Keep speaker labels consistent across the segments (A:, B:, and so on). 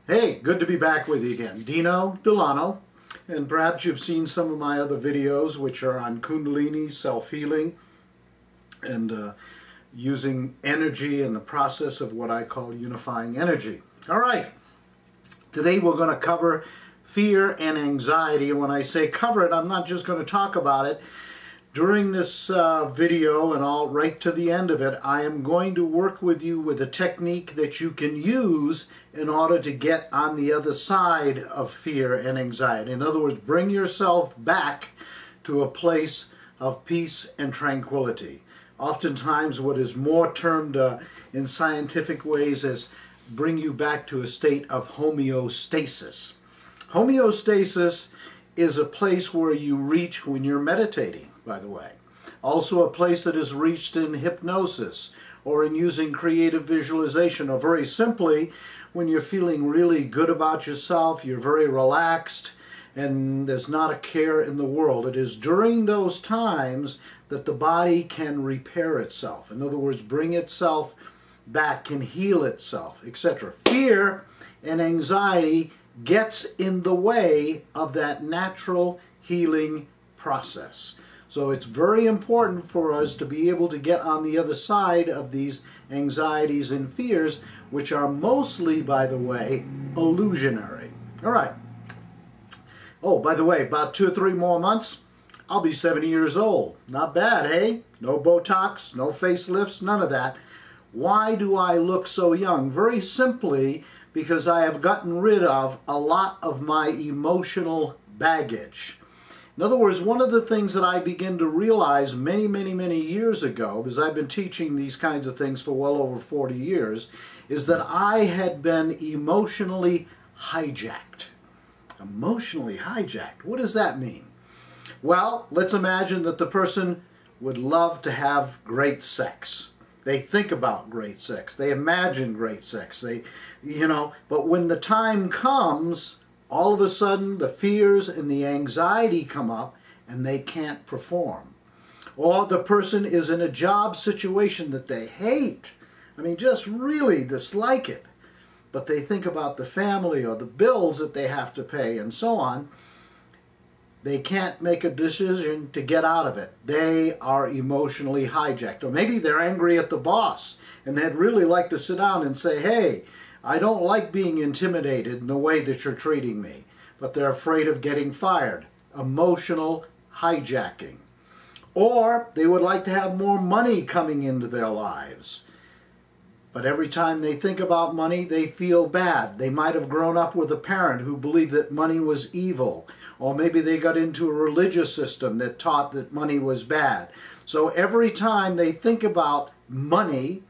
A: Hey, good to be back with you again. Dino, Delano, and perhaps you've seen some of my other videos which are on Kundalini, self-healing, and using energy in the process of what I call unifying energy. All right, today we're going to cover fear and anxiety. And when I say cover it, I'm not just going to talk about it. During this video and all right to the end of it, I am going to work with you with a technique that you can use in order to get on the other side of fear and anxiety. In other words, bring yourself back to a place of peace and tranquility. Oftentimes what is more termed in scientific ways as bring you back to a state of homeostasis. Homeostasis is a place where you reach when you're meditating, by the way. Also a place that is reached in hypnosis or in using creative visualization, or very simply when you're feeling really good about yourself, you're very relaxed, and there's not a care in the world. It is during those times that the body can repair itself. In other words, bring itself back, can heal itself, etc. Fear and anxiety gets in the way of that natural healing process. So it's very important for us to be able to get on the other side of these anxieties and fears, which are mostly, by the way, illusionary. All right. Oh, by the way, about 2 or 3 more months, I'll be 70 years old. Not bad, hey? No Botox, no facelifts, none of that. Why do I look so young? Very simply, because I have gotten rid of a lot of my emotional baggage. In other words, one of the things that I began to realize many years ago, because I've been teaching these kinds of things for well over 40 years, is that I had been emotionally hijacked. Emotionally hijacked. What does that mean? Well, let's imagine that the person would love to have great sex. They think about great sex. They imagine great sex. But when the time comes, all of a sudden the fears and the anxiety come up and they can't perform. Or the person is in a job situation that they hate. I mean, just really dislike it. But they think about the family or the bills that they have to pay and so on. They can't make a decision to get out of it. They are emotionally hijacked. Or maybe they're angry at the boss and they'd really like to sit down and say, hey, I don't like being intimidated in the way that you're treating me. But they're afraid of getting fired. Emotional hijacking. Or they would like to have more money coming into their lives. But every time they think about money, they feel bad. They might have grown up with a parent who believed that money was evil. Or maybe they got into a religious system that taught that money was bad. So every time they think about money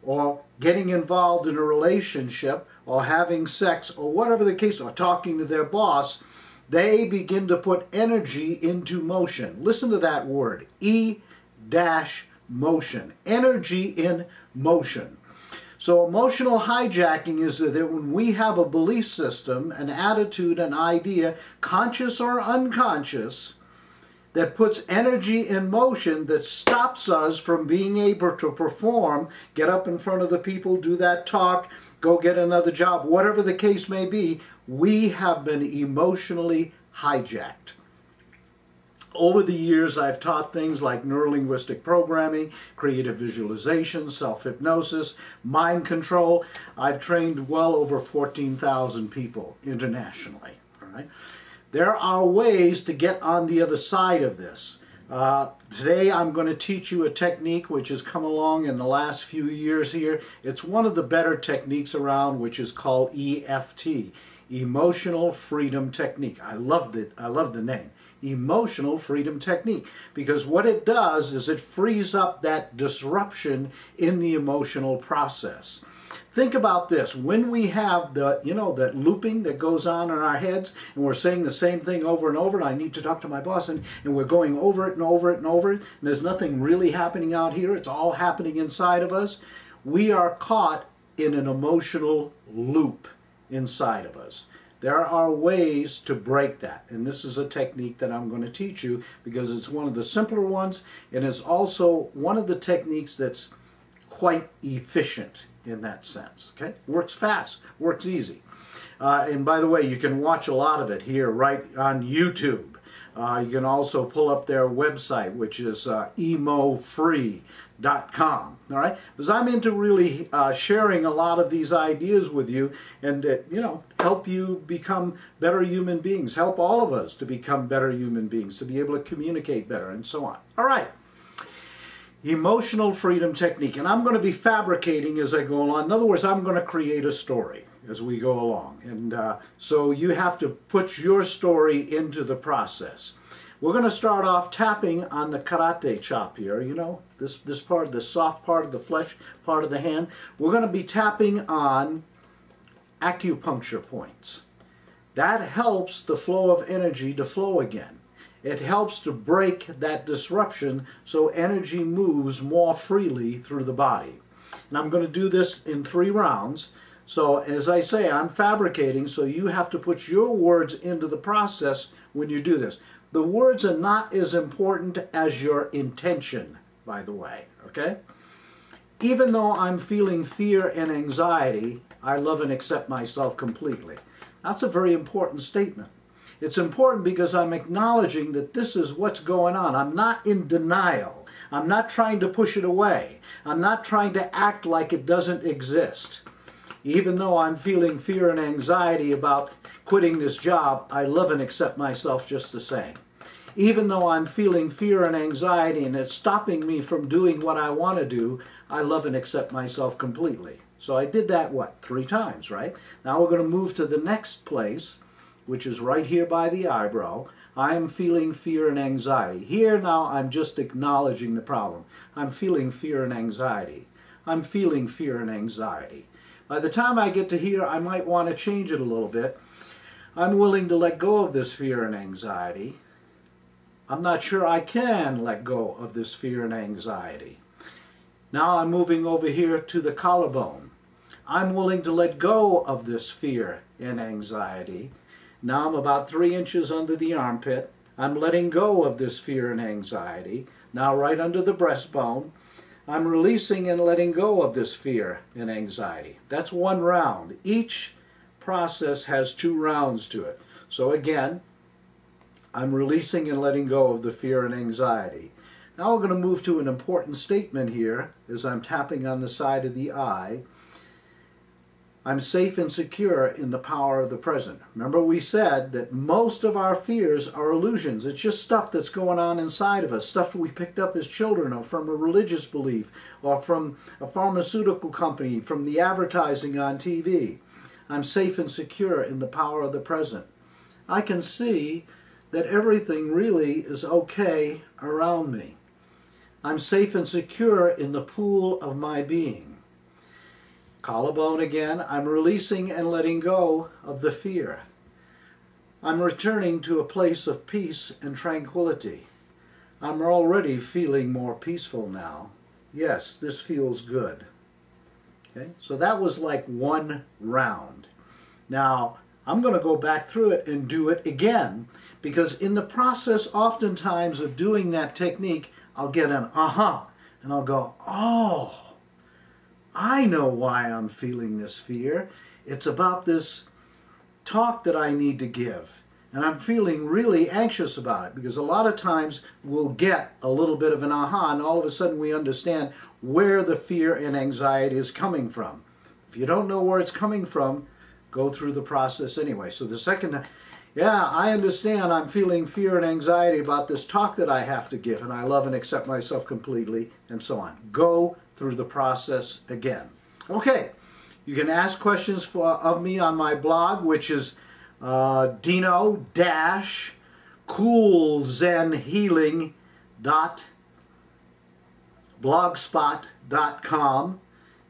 A: or getting involved in a relationship or having sex or whatever the case, or talking to their boss, they begin to put energy into motion. Listen to that word, E-motion. Energy in motion. So emotional hijacking is that when we have a belief system, an attitude, an idea, conscious or unconscious, that puts energy in motion that stops us from being able to perform, get up in front of the people, do that talk, go get another job, whatever the case may be, we have been emotionally hijacked. Over the years, I've taught things like neurolinguistic programming, creative visualization, self-hypnosis, mind control. I've trained well over 14,000 people internationally. All right? There are ways to get on the other side of this. Today I'm going to teach you a technique which has come along in the last few years here. It's one of the better techniques around, which is called EFT, Emotional Freedom Technique. I love the name. Emotional Freedom Technique, because what it does is it frees up that disruption in the emotional process. Think about this. When we have that looping that goes on in our heads, and we're saying the same thing over and over, and I need to talk to my boss, and we're going over it and over it and over it, and there's nothing really happening out here, it's all happening inside of us, we are caught in an emotional loop inside of us. There are ways to break that, and this is a technique that I'm going to teach you because it's one of the simpler ones, and it's also one of the techniques that's quite efficient in that sense. Okay, works fast, works easy. And by the way, you can watch a lot of it here right on YouTube. You can also pull up their website, which is emofree.com. All right, because I'm into really sharing a lot of these ideas with you, and you know, help you become better human beings. Help all of us to become better human beings, to be able to communicate better, and so on. All right. Emotional freedom technique, and I'm going to be fabricating as I go along. In other words, I'm going to create a story as we go along, and so you have to put your story into the process. We're going to start off tapping on the karate chop here, you know, this part, the soft part of the flesh part of the hand. We're going to be tapping on acupuncture points. That helps the flow of energy to flow again. It helps to break that disruption so energy moves more freely through the body. And I'm going to do this in 3 rounds. So as I say, I'm fabricating, so you have to put your words into the process when you do this. The words are not as important as your intention, by the way, okay? Even though I'm feeling fear and anxiety, I love and accept myself completely. That's a very important statement. It's important because I'm acknowledging that this is what's going on. I'm not in denial. I'm not trying to push it away. I'm not trying to act like it doesn't exist. Even though I'm feeling fear and anxiety about quitting this job, I love and accept myself just the same. Even though I'm feeling fear and anxiety and it's stopping me from doing what I want to do, I love and accept myself completely. So I did that, what, 3 times, right? Now we're going to move to the next place, which is right here by the eyebrow. I am feeling fear and anxiety. Here now I'm just acknowledging the problem. I'm feeling fear and anxiety. I'm feeling fear and anxiety. By the time I get to here, I might want to change it a little bit. I'm willing to let go of this fear and anxiety. I'm not sure I can let go of this fear and anxiety. Now I'm moving over here to the collarbone. I'm willing to let go of this fear and anxiety. Now I'm about 3 inches under the armpit. I'm letting go of this fear and anxiety. Now right under the breastbone. I'm releasing and letting go of this fear and anxiety. That's 1 round. Each process has 2 rounds to it. So again, I'm releasing and letting go of the fear and anxiety. Now we're going to move to an important statement here as I'm tapping on the side of the eye. I'm safe and secure in the power of the present. Remember, we said that most of our fears are illusions. It's just stuff that's going on inside of us, stuff we picked up as children or from a religious belief or from a pharmaceutical company, from the advertising on TV. I'm safe and secure in the power of the present. I can see that everything really is okay around me. I'm safe and secure in the pool of my being. Collarbone again, I'm releasing and letting go of the fear. I'm returning to a place of peace and tranquility. I'm already feeling more peaceful now. Yes, this feels good. Okay, so that was like 1 round. Now, I'm going to go back through it and do it again, because in the process, oftentimes, of doing that technique, I'll get an aha, and I'll go, oh, I know why I'm feeling this fear. It's about this talk that I need to give. And I'm feeling really anxious about it, because a lot of times we'll get a little bit of an aha and all of a sudden we understand where the fear and anxiety is coming from. If you don't know where it's coming from, go through the process anyway. So the second time, yeah, I understand I'm feeling fear and anxiety about this talk that I have to give, and I love and accept myself completely, and so on. Go through the process again. Okay, you can ask questions of me on my blog, which is dino-coolzenhealing.blogspot.com,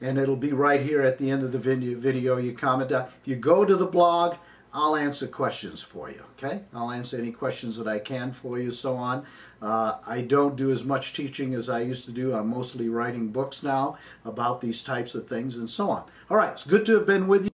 A: and it'll be right here at the end of the video. You comment down. If you go to the blog, I'll answer questions for you, okay? I'll answer any questions that I can for you, so on. I don't do as much teaching as I used to do. I'm mostly writing books now about these types of things and so on. All right, it's good to have been with you.